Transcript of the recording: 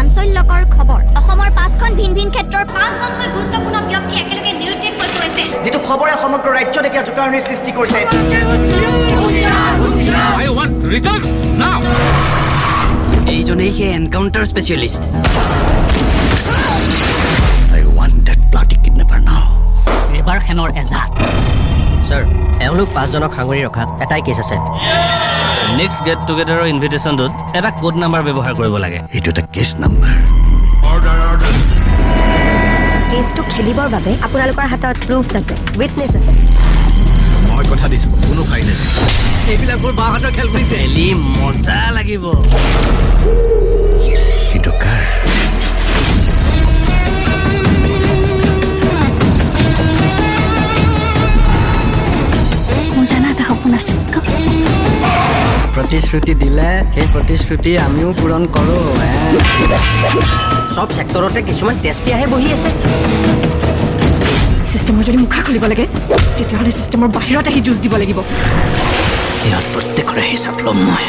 চাঞ্চল্যকৰ খবৰ অসমৰ 5খন ভিন ভিন ক্ষেত্ৰৰ 5জনকৈ গুৰুত্বপূৰ্ণ ব্যক্তি একেলগে নিৰুদ্দেশ হৈ পৰিছে যেটো খবৰে সমগ্ৰ ৰাজ্যত এতিয়া জোকাৰণিৰ সৃষ্টি কৰিছে I want results now. এইজনেই সেই encounter specialist I want that bloody kidnapper now. এবাৰ খেনৰ এজাক স্যাৰ এওঁলোক 5জনক সাঙুৰি ৰখাত এটাই কেছ আছে নেক্সট গেট টুগেডাৰৰ ইনভিটেশ্যনটোত এটা কোড নাম্বাৰ ব্যৱহাৰ কৰিব লাগে এইটো এটা কেছ নাম্বাৰ কেছটো খেলিবৰ বাবে আপোনালোকৰ হাতত প্ৰুফছ আছে উইটনেছ আছে মই কথা দিছো কোনো খাই নাযায় এইবিলাক মোৰ বাহাদুৰ খেল কৰিছে খেলি মজা লাগিব কিন্তু কাৰ মোৰ জানা এটা সপোন আছে প্ৰতিশ্ৰুতি দিলে সেই প্ৰতিশ্ৰুতি আমিও পূৰণ কৰোঁ সব সেক্টৰতে কিছুমান টেস্পি আহে বহি আছে চিষ্টেমৰ যদি মুখা খুলিব লাগে তেতিয়াহ'লে চিষ্টেমৰ বাহিৰত আহি যুঁজ দিব লাগিব ইয়াত প্ৰত্যেকৰে হিচাপ ল'ম মই